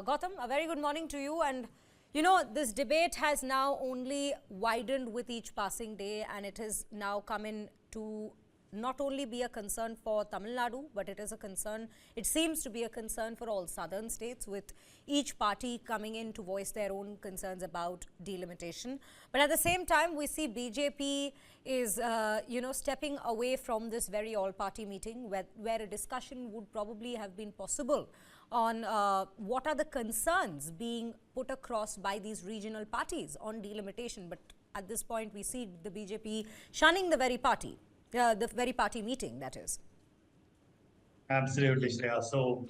Gautam, a very good morning to you. And you know, this debate has now only widened with each passing day, and it has now come in to not only be a concern for Tamil Nadu, but it is a concern, it seems to be a concern for all southern states, with each party coming in to voice their own concerns about delimitation. But at the same time, we see BJP is, stepping away from this very all-party meeting where a discussion would probably have been possible on what are the concerns being put across by these regional parties on delimitation. But at this point, we see the BJP shunning the very party meeting, that is. Absolutely, Shreya. So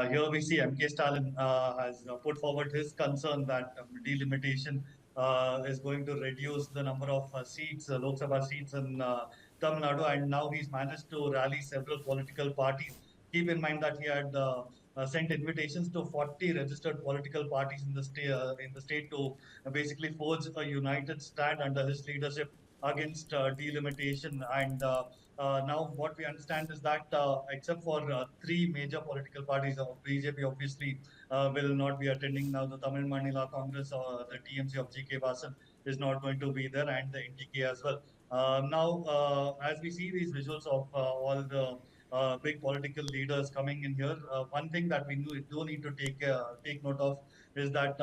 here we see MK Stalin has put forward his concern that delimitation is going to reduce the number of seats, Lok Sabha seats in Tamil Nadu, and now he's managed to rally several political parties. Keep in mind that he had sent invitations to 40 registered political parties in the state to basically forge a united stand under his leadership against delimitation. And now what we understand is that except for three major political parties, BJP obviously will not be attending. Now the Tamil Manila Congress or the TMC of GK Vasan is not going to be there, and the NTK as well. Now, as we see these visuals of all the big political leaders coming in here, one thing that we do need to take note of is that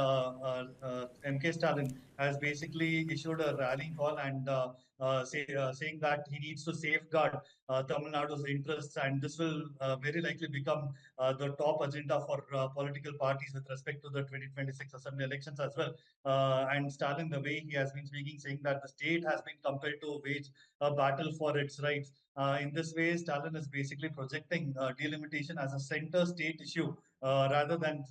MK Stalin has basically issued a rally call and saying that he needs to safeguard Tamil Nadu's interests, and this will very likely become the top agenda for political parties with respect to the 2026 assembly elections as well. And Stalin, the way he has been speaking, saying that the state has been compelled to wage a battle for its rights. In this way, Stalin is basically projecting delimitation as a center state issue rather than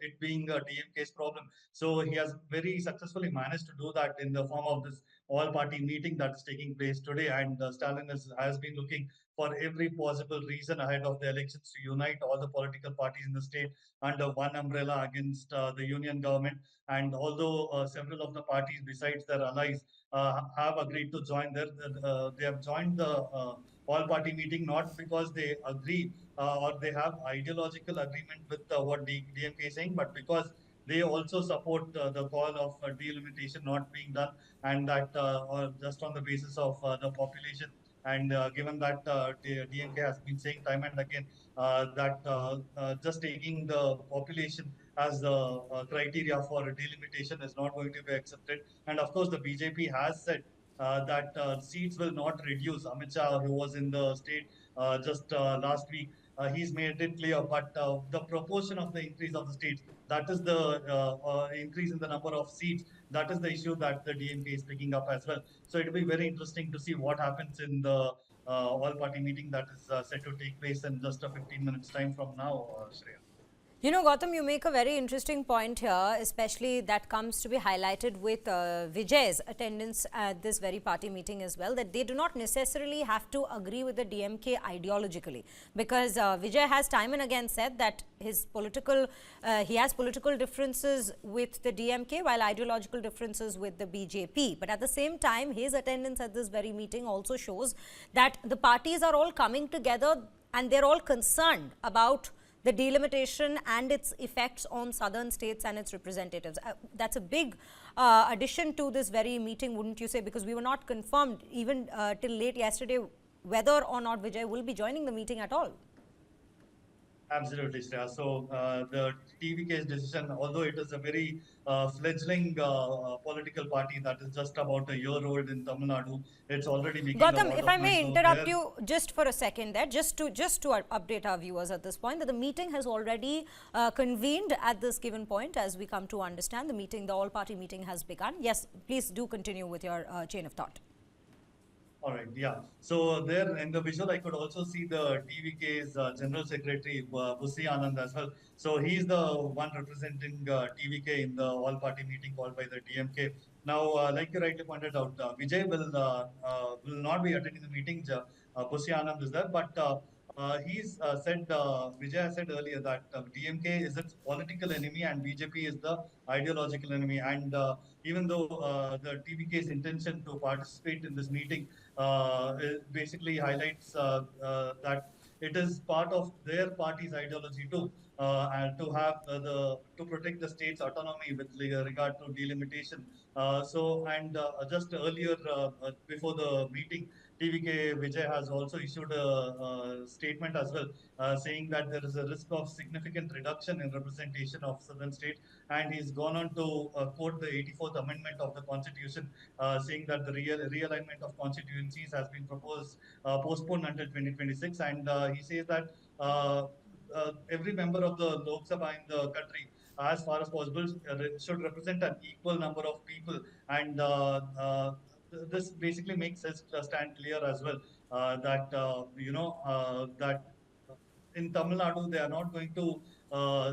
it being a DMK's problem. So he has very successfully managed to do that in the form of this all-party meeting that is taking place today. And Stalin has been looking for every possible reason ahead of the elections to unite all the political parties in the state under one umbrella against the union government. And although several of the parties, besides their allies, have agreed to join they have joined the all-party meeting not because they agree or they have ideological agreement with what DMK is saying, but because they also support the call of delimitation not being done, and that or just on the basis of the population. And given that DMK has been saying time and again that just taking the population as the criteria for delimitation is not going to be accepted. And of course, the BJP has said that seats will not reduce. Amit Shah, who was in the state just last week, he's made it clear. But the proportion of the increase of the states, that is the increase in the number of seats, that is the issue that the DMK is picking up as well. So it will be very interesting to see what happens in the all-party meeting that is set to take place in just a 15 minutes time from now, Shreya. You know, Gautam, you make a very interesting point here, especially that comes to be highlighted with Vijay's attendance at this very party meeting as well, that they do not necessarily have to agree with the DMK ideologically, because Vijay has time and again said that his he has political differences with the DMK while ideological differences with the BJP. But at the same time, his attendance at this very meeting also shows that the parties are all coming together and they're all concerned about the delimitation and its effects on southern states and its representatives. That's a big addition to this very meeting, wouldn't you say? Because we were not confirmed even till late yesterday whether or not Vijay will be joining the meeting at all. Absolutely, Shreya. So the TVK's decision, although it is a very fledgling political party that is just about a year old in Tamil Nadu, it's already making Gautam, a lot if of I may noise. interrupt you just for a second there, just to update our viewers at this point, that the meeting has already convened at this given point. As we come to understand, the all-party meeting has begun. Yes, please do continue with your chain of thought. All right, yeah. So there in the visual, I could also see the TVK's General Secretary, Busi Anand as well. So he's the one representing TVK in the all-party meeting called by the DMK. Now, like you rightly pointed out, Vijay will not be attending the meeting. Busi Anand is there, but Vijay has said earlier that DMK is its political enemy and BJP is the ideological enemy. And even though the TVK's intention to participate in this meeting it basically highlights that it is part of their party's ideology too. and to protect the state's autonomy with regard to delimitation. Just earlier, before the meeting, TVK Vijay has also issued a statement as well, saying that there is a risk of significant reduction in representation of southern states, and he's gone on to quote the 84th Amendment of the Constitution, saying that the realignment of constituencies has been postponed until 2026, and he says that every member of the Lok Sabha in the country, as far as possible, should represent an equal number of people, and this basically makes his stand clear as well, that in Tamil Nadu, they are not going to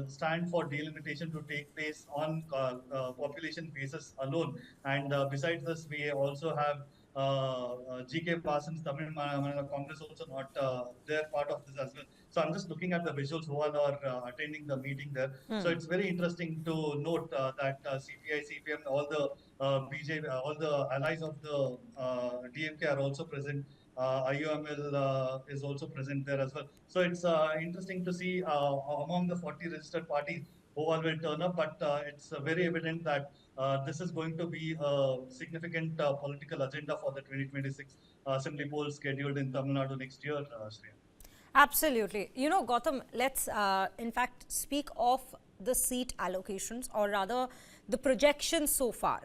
stand for delimitation to take place on population basis alone. And besides this, we also have GK Parsons, Tamil Manila Congress also not they're part of this as well. So I'm just looking at the visuals who all are attending the meeting there. So it's very interesting to note that CPI, CPM, all the BJP, all the allies of the DMK are also present. IUML is also present there as well. So it's interesting to see among the 40 registered parties who all will turn up, but it's very evident that this is going to be a significant political agenda for the 2026 assembly polls scheduled in Tamil Nadu next year, Shreya. Absolutely. You know, Gautam, let's in fact speak of the seat allocations, or rather the projections so far.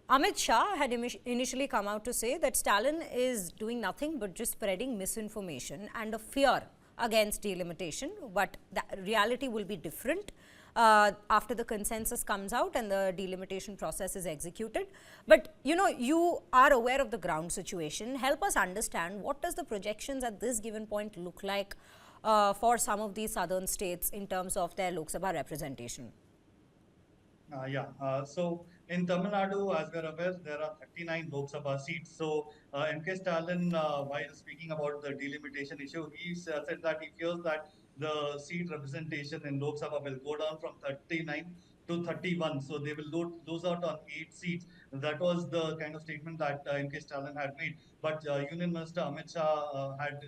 Amit Shah had initially come out to say that Stalin is doing nothing but just spreading misinformation and a fear against delimitation, but the reality will be different after the consensus comes out and the delimitation process is executed. But you know, you are aware of the ground situation. Help us understand, what does the projections at this given point look like for some of these southern states in terms of their Lok Sabha representation? So in Tamil Nadu, as we're aware, there are 39 Lok Sabha seats. So MK Stalin, while speaking about the delimitation issue, he said that he fears that the seat representation in Lok Sabha will go down from 39 to 31. So they will lose out on 8 seats. That was the kind of statement that MK Stalin had made. But Union Minister Amit Shah had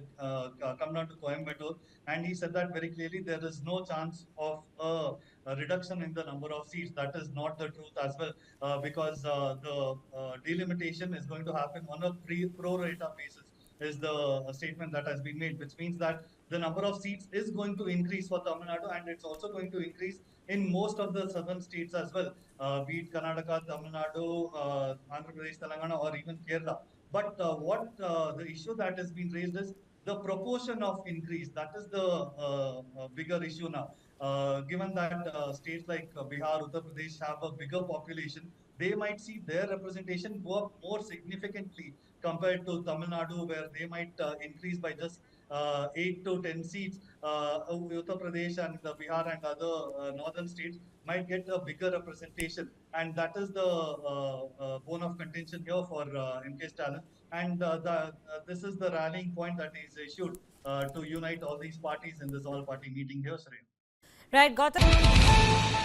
come down to Coimbatore, and he said that very clearly there is no chance of a reduction in the number of seats. That is not the truth as well, because the delimitation is going to happen on a pro rata basis, is the statement that has been made, which means that the number of seats is going to increase for Tamil Nadu, and it's also going to increase in most of the southern states as well, be it Karnataka, Tamil Nadu, Andhra Pradesh, Telangana, or even Kerala. But what the issue that has been raised is the proportion of increase. That is the bigger issue now. Given that states like Bihar, Uttar Pradesh have a bigger population, they might see their representation go up more significantly compared to Tamil Nadu, where they might increase by just 8 to 10 seats. Uttar Pradesh and Bihar and other northern states might get a bigger representation, and that is the bone of contention here for MK Stalin. And this is the rallying point that is issued to unite all these parties in this all-party meeting here, Sri. Right, Gautam.